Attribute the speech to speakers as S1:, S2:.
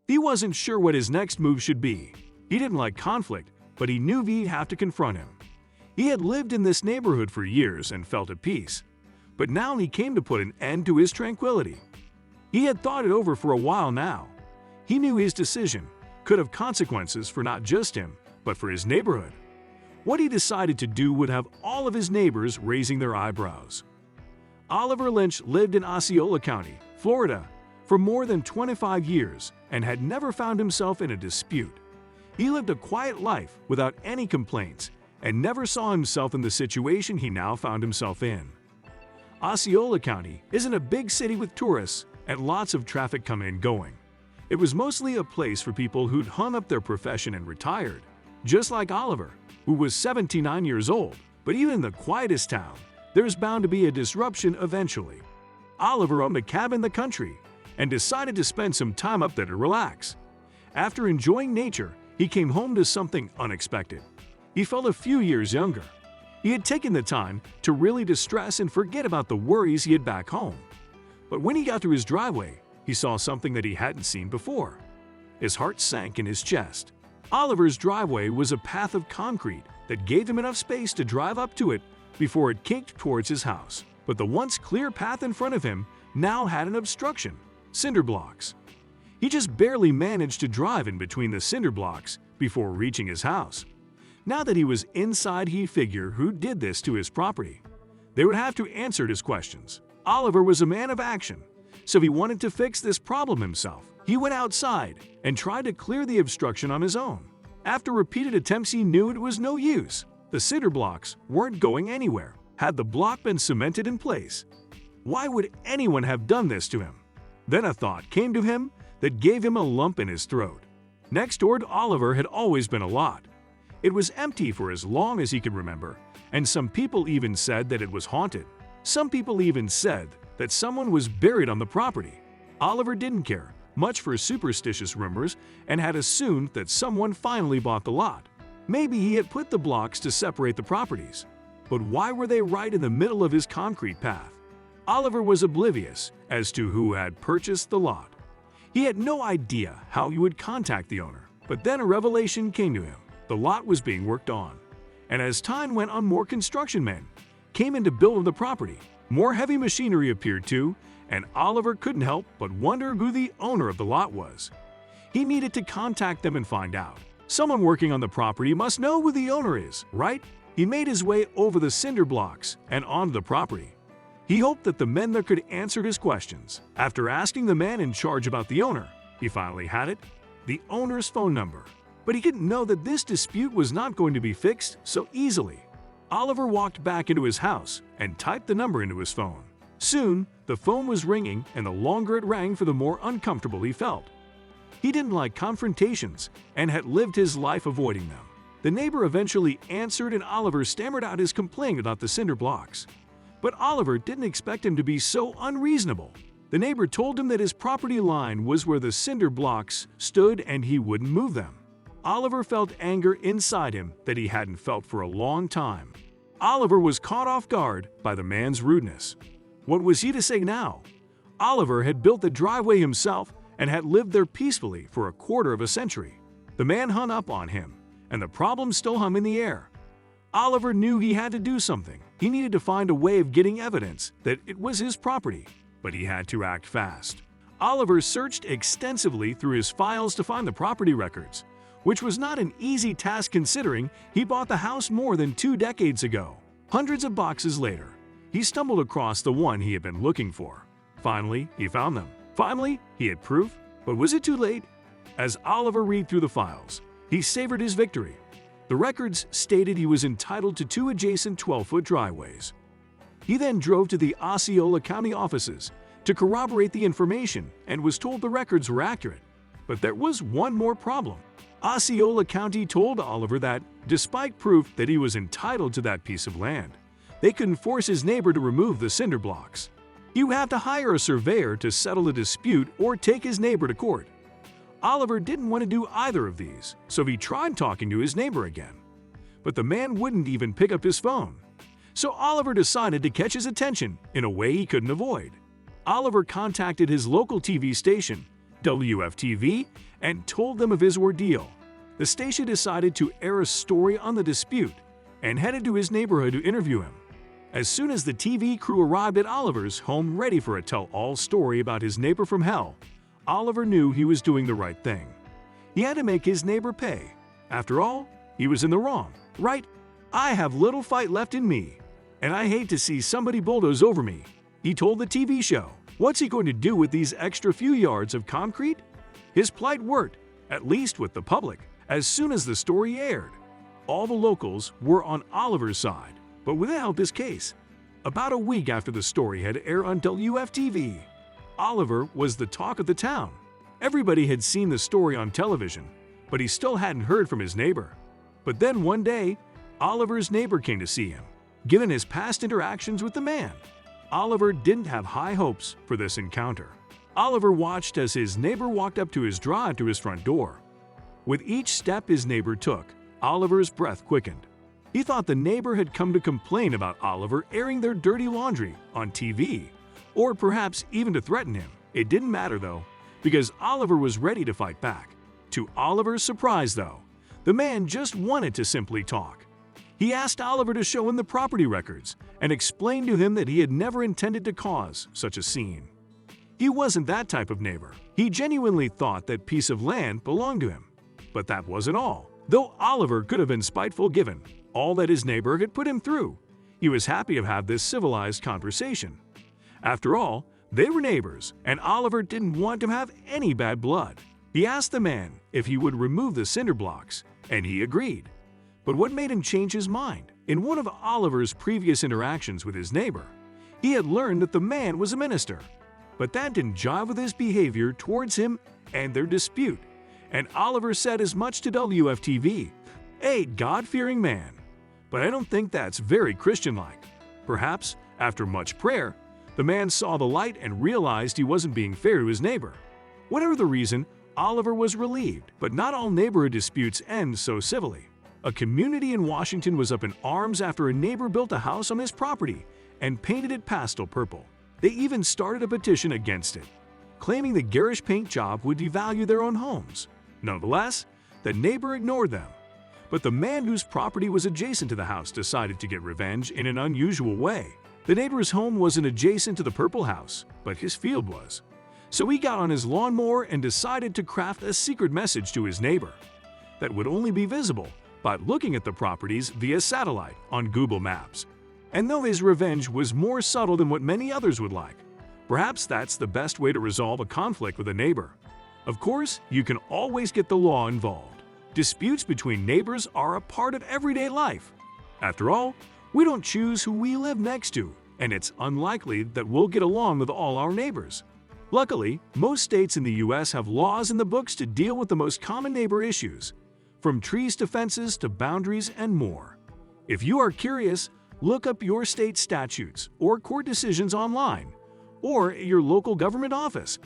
S1: He wasn't sure what his next move should be. He didn't like conflict, but he knew he'd have to confront him. He had lived in this neighborhood for years and felt at peace, but now he came to put an end to his tranquility. He had thought it over for a while now. He knew his decision could have consequences for not just him, but for his neighborhood. What he decided to do would have all of his neighbors raising their eyebrows. Oliver Lynch lived in Osceola County, Florida, for more than 25 years and had never found himself in a dispute. He lived a quiet life without any complaints and never saw himself in the situation he now found himself in. Osceola County isn't a big city with tourists and lots of traffic coming and going. It was mostly a place for people who'd hung up their profession and retired, just like Oliver, who was 79 years old. But even in the quietest town, there's bound to be a disruption eventually. Oliver owned a cabin in the country and decided to spend some time up there to relax. After enjoying nature, he came home to something unexpected. He felt a few years younger. He had taken the time to really distress and forget about the worries he had back home. But when he got to his driveway, he saw something that he hadn't seen before. His heart sank in his chest. Oliver's driveway was a path of concrete that gave him enough space to drive up to it before it kicked towards his house. But the once clear path in front of him now had an obstruction: cinder blocks. He just barely managed to drive in between the cinder blocks before reaching his house. Now that he was inside, he figured who did this to his property. They would have to answer his questions. Oliver was a man of action, so he wanted to fix this problem himself. He went outside and tried to clear the obstruction on his own. After repeated attempts, he knew it was no use. The cinder blocks weren't going anywhere. Had the block been cemented in place? Why would anyone have done this to him? Then a thought came to him that gave him a lump in his throat. Next door to Oliver had always been a lot. It was empty for as long as he could remember, and some people even said that it was haunted. Some people even said that someone was buried on the property. Oliver didn't care much for superstitious rumors and had assumed that someone finally bought the lot. Maybe he had put the blocks to separate the properties. But why were they right in the middle of his concrete path? Oliver was oblivious as to who had purchased the lot. He had no idea how he would contact the owner. But then a revelation came to him. The lot was being worked on, and as time went on, more construction men came in to build the property. More heavy machinery appeared too, and Oliver couldn't help but wonder who the owner of the lot was. He needed to contact them and find out. Someone working on the property must know who the owner is, right? He made his way over the cinder blocks and onto the property. He hoped that the men there could answer his questions. After asking the man in charge about the owner, he finally had it: the owner's phone number. But he didn't know that this dispute was not going to be fixed so easily. Oliver walked back into his house and typed the number into his phone. Soon, the phone was ringing, and the longer it rang, the more uncomfortable he felt. He didn't like confrontations and had lived his life avoiding them. The neighbor eventually answered, and Oliver stammered out his complaint about the cinder blocks. But Oliver didn't expect him to be so unreasonable. The neighbor told him that his property line was where the cinder blocks stood and he wouldn't move them. Oliver felt anger inside him that he hadn't felt for a long time. Oliver was caught off guard by the man's rudeness. What was he to say now? Oliver had built the driveway himself and had lived there peacefully for a quarter of a century. The man hung up on him, and the problem still hung in the air. Oliver knew he had to do something. He needed to find a way of getting evidence that it was his property, but he had to act fast. Oliver searched extensively through his files to find the property records, which was not an easy task considering he bought the house more than 2 decades ago. Hundreds of boxes later, he stumbled across the one he had been looking for. Finally, he found them. Finally, he had proof, but was it too late? As Oliver read through the files, he savored his victory. The records stated he was entitled to 2 adjacent 12-foot driveways. He then drove to the Osceola County offices to corroborate the information and was told the records were accurate. But there was one more problem. Osceola County told Oliver that, despite proof that he was entitled to that piece of land, they couldn't force his neighbor to remove the cinder blocks. He would have to hire a surveyor to settle the dispute or take his neighbor to court. Oliver didn't want to do either of these, so he tried talking to his neighbor again. But the man wouldn't even pick up his phone. So Oliver decided to catch his attention in a way he couldn't avoid. Oliver contacted his local TV station WFTV and told them of his ordeal. The station decided to air a story on the dispute and headed to his neighborhood to interview him. As soon as the TV crew arrived at Oliver's home ready for a tell-all story about his neighbor from hell, Oliver knew he was doing the right thing. He had to make his neighbor pay. After all, he was in the wrong, right? "I have little fight left in me, and I hate to see somebody bulldoze over me," he told the TV show. What's he going to do with these extra few yards of concrete? His plight worked, at least with the public. As soon as the story aired, all the locals were on Oliver's side, but without this case. About a week after the story had aired on WFTV, Oliver was the talk of the town. Everybody had seen the story on television, but he still hadn't heard from his neighbor. But then one day, Oliver's neighbor came to see him. Given his past interactions with the man, Oliver didn't have high hopes for this encounter. Oliver watched as his neighbor walked up to his drive to his front door. With each step his neighbor took, Oliver's breath quickened. He thought the neighbor had come to complain about Oliver airing their dirty laundry on TV, or perhaps even to threaten him. It didn't matter though, because Oliver was ready to fight back. To Oliver's surprise though, the man just wanted to simply talk. He asked Oliver to show him the property records and explained to him that he had never intended to cause such a scene. He wasn't that type of neighbor. He genuinely thought that piece of land belonged to him. But that wasn't all. Though Oliver could have been spiteful given all that his neighbor had put him through, he was happy to have this civilized conversation. After all, they were neighbors, and Oliver didn't want to have any bad blood. He asked the man if he would remove the cinder blocks, and he agreed. But what made him change his mind? In one of Oliver's previous interactions with his neighbor, he had learned that the man was a minister. But that didn't jive with his behavior towards him and their dispute, and Oliver said as much to WFTV. "A God-fearing man, but I don't think that's very Christian-like." Perhaps, after much prayer, the man saw the light and realized he wasn't being fair to his neighbor. Whatever the reason, Oliver was relieved, but not all neighborhood disputes end so civilly. A community in Washington was up in arms after a neighbor built a house on his property and painted it pastel purple. They even started a petition against it, claiming the garish paint job would devalue their own homes. Nonetheless, the neighbor ignored them. But the man whose property was adjacent to the house decided to get revenge in an unusual way. The neighbor's home wasn't adjacent to the purple house, but his field was. So he got on his lawnmower and decided to craft a secret message to his neighbor that would only be visible by looking at the properties via satellite on Google Maps. And though his revenge was more subtle than what many others would like, perhaps that's the best way to resolve a conflict with a neighbor. Of course, you can always get the law involved. Disputes between neighbors are a part of everyday life. After all, we don't choose who we live next to, and it's unlikely that we'll get along with all our neighbors. Luckily, most states in the US have laws in the books to deal with the most common neighbor issues, from trees to fences to boundaries and more. If you are curious, look up your state statutes or court decisions online, or at your local government office.